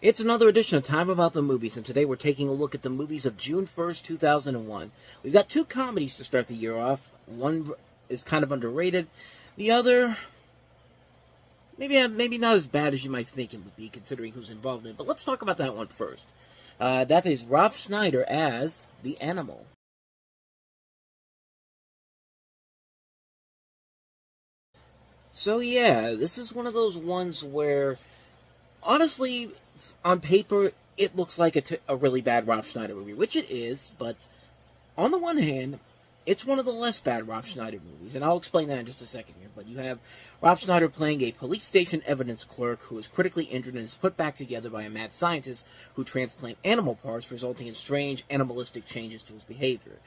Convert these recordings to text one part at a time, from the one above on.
It's another edition of Time About the Movies, and today we're taking a look at the movies of June 1st, 2001. We've got two comedies to start the year off. One is kind of underrated. The other, maybe not as bad as you might think it would be, considering who's involved in it. But let's talk about that one first. That is Rob Schneider as the Animal. So yeah, this is one of those ones where, honestly, on paper, it looks like a really bad Rob Schneider movie, which it is, but on the one hand, it's one of the less bad Rob Schneider movies, and I'll explain that in just a second here. But you have Rob Schneider playing a police station evidence clerk who is critically injured and is put back together by a mad scientist who transplant animal parts, resulting in strange animalistic changes to his behavior.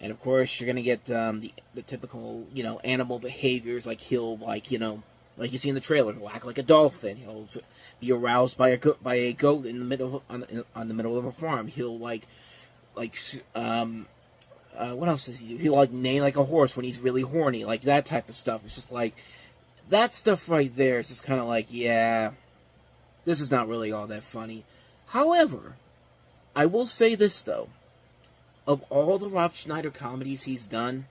And of course, you're going to get the typical, animal behaviors, like he'll, like you see in the trailer, he'll act like a dolphin. He'll be aroused by a goat in the middle on the middle of a farm. He'll what else does he do? He'll neigh like a horse when he's really horny, like that type of stuff. It's just like that stuff right there. It's just kind of like, yeah, this is not really all that funny. However, I will say this though. Of all the Rob Schneider comedies he's done,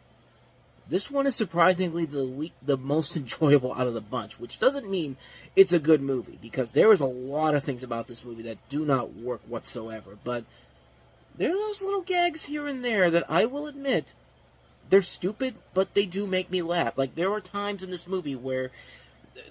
this one is surprisingly the most enjoyable out of the bunch, which doesn't mean it's a good movie, because there is a lot of things about this movie that do not work whatsoever, but there are those little gags here and there that I will admit, they're stupid, but they do make me laugh. Like, there are times in this movie where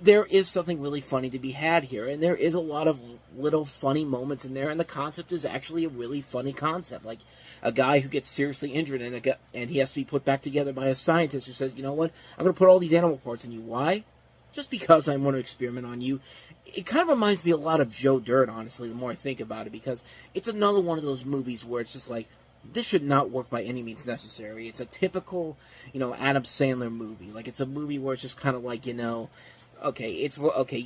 there is something really funny to be had here, and there is a lot of little funny moments in there, and the concept is actually a really funny concept. Like, a guy who gets seriously injured, and he has to be put back together by a scientist who says, you know what, I'm going to put all these animal parts in you. Why? Just because I want to experiment on you. It kind of reminds me a lot of Joe Dirt, honestly, the more I think about it, because it's another one of those movies where it's just like, this should not work by any means necessary. It's a typical, Adam Sandler movie. Like, it's a movie where it's just kind of like, okay,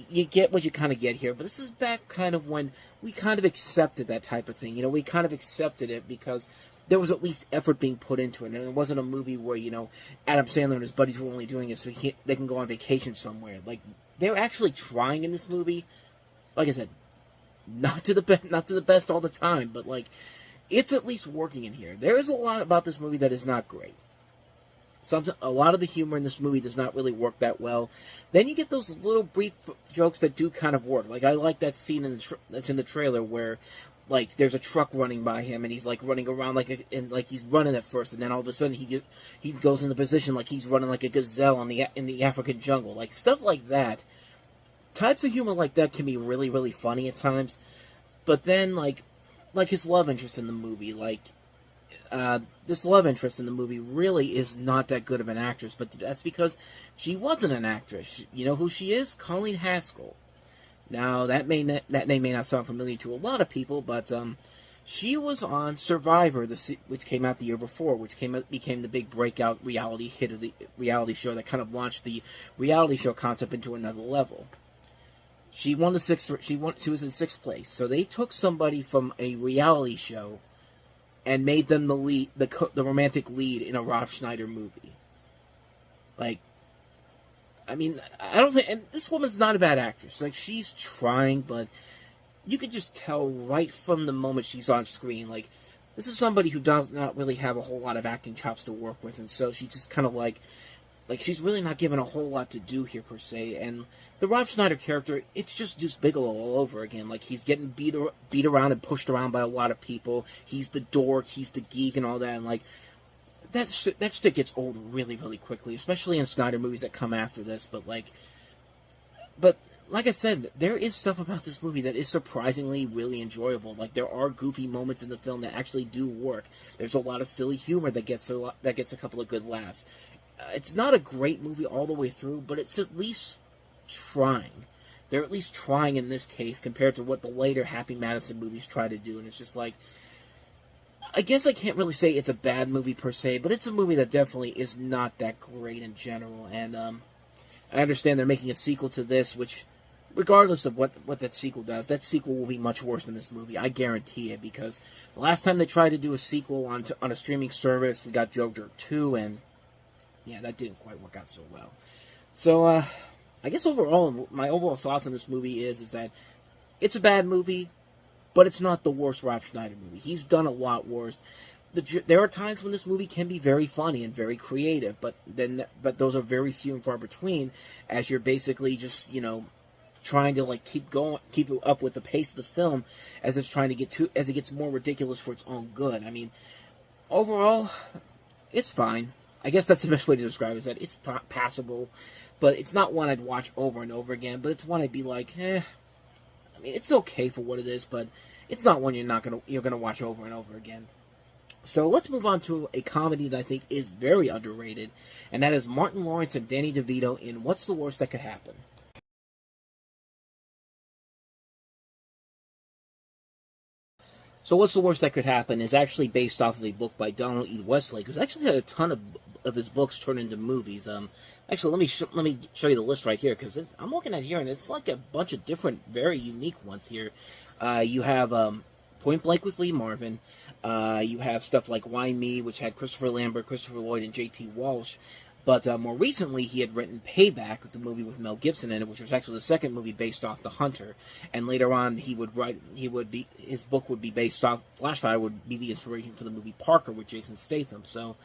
you get what you kind of get here, but this is back kind of when we kind of accepted that type of thing. We kind of accepted it because there was at least effort being put into it, and it wasn't a movie where, Adam Sandler and his buddies were only doing it so they can go on vacation somewhere. Like, they're actually trying in this movie. Like I said, not to the best all the time, but, like, it's at least working in here. There is a lot about this movie that is not great. A lot of the humor in this movie does not really work that well. Then you get those little brief jokes that do kind of work. Like, I like that scene that's in the trailer where, like, there's a truck running by him, and he's, like, running around like he's running at first, and then all of a sudden he goes into position like he's running like a gazelle in the African jungle. Like, stuff like that. Types of humor like that can be really, really funny at times. But then, like his love interest in the movie, this love interest in the movie really is not that good of an actress, but that's because she wasn't an actress. You know who she is? Colleen Haskell. Now, that name may not sound familiar to a lot of people, but she was on Survivor, which came out the year before, which became the big breakout reality hit of the reality show that kind of launched the reality show concept into another level. She won the she was in sixth place, so they took somebody from a reality show and made them the romantic lead in a Rob Schneider movie. Like, I mean, I don't think, and this woman's not a bad actress. Like, she's trying, but you could just tell right from the moment she's on screen, like, this is somebody who does not really have a whole lot of acting chops to work with, and so she just kind of like she's really not given a whole lot to do here, per se. And the Rob Schneider character, it's just Deuce Bigelow all over again. Like, he's getting beat around and pushed around by a lot of people. He's the dork, he's the geek, and all that. And, like, that shit gets old really, really quickly, especially in Schneider movies that come after this. But like I said, there is stuff about this movie that is surprisingly really enjoyable. Like, there are goofy moments in the film that actually do work. There's a lot of silly humor that gets a couple of good laughs. It's not a great movie all the way through, but it's at least trying. They're at least trying in this case compared to what the later Happy Madison movies try to do. And it's just like, I guess I can't really say it's a bad movie per se, but it's a movie that definitely is not that great in general. And I understand they're making a sequel to this, which, regardless of what that sequel does, that sequel will be much worse than this movie. I guarantee it, because the last time they tried to do a sequel on a streaming service, we got Joe Dirt 2, and yeah, that didn't quite work out so well. So, I guess overall, my overall thoughts on this movie is that It's a bad movie, but it's not the worst Rob Schneider movie. He's done a lot worse. There are times when this movie can be very funny and very creative, but those are very few and far between, as you're basically just, trying to like keep up with the pace of the film as it gets more ridiculous for its own good. I mean, overall, it's fine. I guess that's the best way to describe it, is that it's passable, but it's not one I'd watch over and over again, but it's one I'd be like, I mean, it's okay for what it is, but it's not one you're gonna watch over and over again. So let's move on to a comedy that I think is very underrated, and that is Martin Lawrence and Danny DeVito in What's the Worst That Could Happen. So What's the Worst That Could Happen is actually based off of a book by Donald E. Westlake, who's actually had a ton of his books turned into movies. Actually, let me show you the list right here, because I'm looking at here, and it's like a bunch of different, very unique ones here. You have Point Blank with Lee Marvin. You have stuff like Why Me, which had Christopher Lambert, Christopher Lloyd, and J.T. Walsh. But more recently, he had written Payback, the movie with Mel Gibson in it, which was actually the second movie based off The Hunter. And later on, his book would be based off, Flashfire would be the inspiration for the movie Parker with Jason Statham. So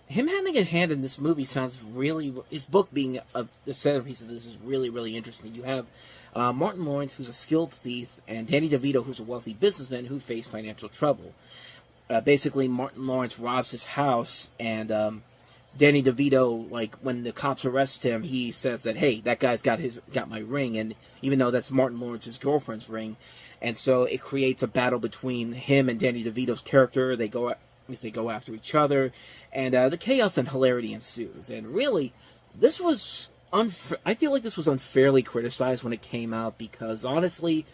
him having a hand in this movie sounds really, his book being the centerpiece of this is really, really interesting. You have Martin Lawrence, who's a skilled thief, and Danny DeVito, who's a wealthy businessman who faced financial trouble. Basically, Martin Lawrence robs his house, and Danny DeVito, like, when the cops arrest him, he says that, hey, that guy's got my ring, and even though that's Martin Lawrence's girlfriend's ring, and so it creates a battle between him and Danny DeVito's character. They go after each other, and the chaos and hilarity ensues. And really, this was I feel like this was unfairly criticized when it came out, because honestly,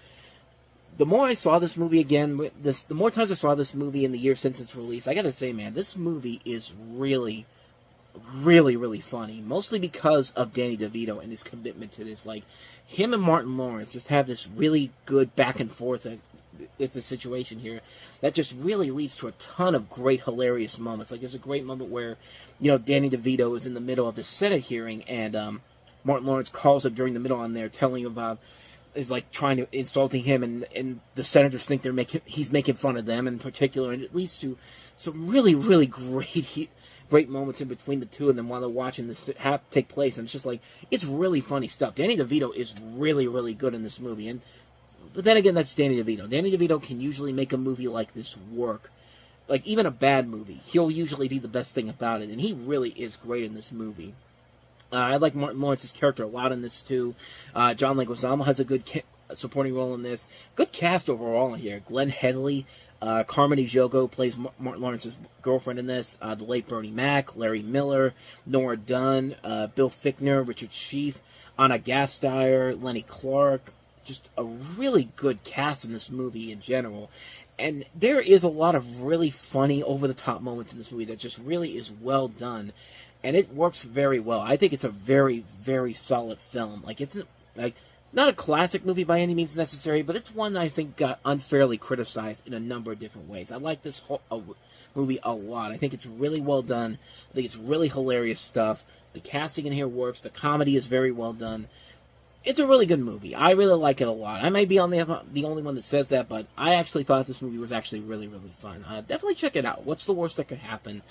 the more I saw this movie again, the more times I saw this movie in the year since its release, I gotta say, man, this movie is really, really, really funny, mostly because of Danny DeVito and his commitment to this. Like, him and Martin Lawrence just have this really good back and forth with the situation here that just really leads to a ton of great, hilarious moments. Like, there's a great moment where, Danny DeVito is in the middle of the Senate hearing, and Martin Lawrence calls him during the middle on there, telling him about, is like insulting him, and the senators think he's making fun of them in particular, and it leads to some really, really great moments in between the two of them while they're watching this take place, and it's just like, it's really funny stuff. Danny DeVito is really, really good in this movie, but then again, that's Danny DeVito. Danny DeVito can usually make a movie like this work. Like, even a bad movie, he'll usually be the best thing about it, and he really is great in this movie. I like Martin Lawrence's character a lot in this, too. John Leguizamo has a good supporting role in this. Good cast overall in here. Glenn Headley, Carmody Jogo plays Martin Lawrence's girlfriend in this. The late Bernie Mac, Larry Miller, Nora Dunn, Bill Fichtner, Richard Schiff, Anna Gasteyer, Lenny Clark. Just a really good cast in this movie in general. And there is a lot of really funny, over-the-top moments in this movie that just really is well done. And it works very well. I think it's a very, very solid film. Like, it's not a classic movie by any means necessary, but it's one that I think got unfairly criticized in a number of different ways. I like this whole movie a lot. I think it's really well done. I think it's really hilarious stuff. The casting in here works. The comedy is very well done. It's a really good movie. I really like it a lot. I may be the only one that says that, but I actually thought this movie was actually really, really fun. Definitely check it out. What's the worst that could happen?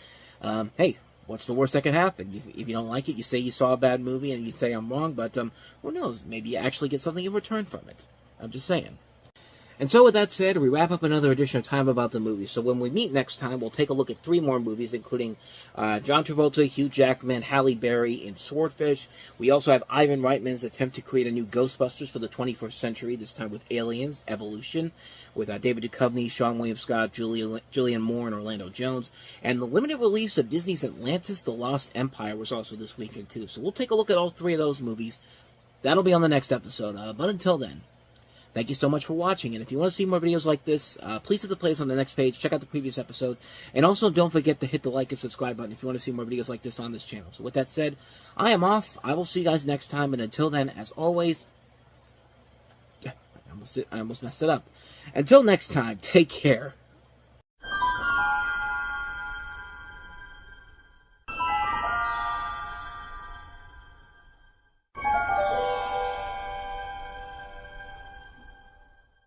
Hey, what's the worst that could happen? If you don't like it, you say you saw a bad movie, and you say I'm wrong, but who knows? Maybe you actually get something in return from it. I'm just saying. And so with that said, we wrap up another edition of Time About the Movies. So when we meet next time, we'll take a look at 3 more movies, including John Travolta, Hugh Jackman, Halle Berry in Swordfish. We also have Ivan Reitman's attempt to create a new Ghostbusters for the 21st century, this time with Aliens, Evolution, with David Duchovny, Sean William Scott, Julianne Moore, and Orlando Jones. And the limited release of Disney's Atlantis, The Lost Empire was also this weekend, too. So we'll take a look at all 3 of those movies. That'll be on the next episode. But until then, thank you so much for watching, and if you want to see more videos like this, please hit the playlist on the next page, check out the previous episode, and also don't forget to hit the like and subscribe button if you want to see more videos like this on this channel. So with that said, I am off. I will see you guys next time, and until then, as always, I almost messed it up. Until next time, take care.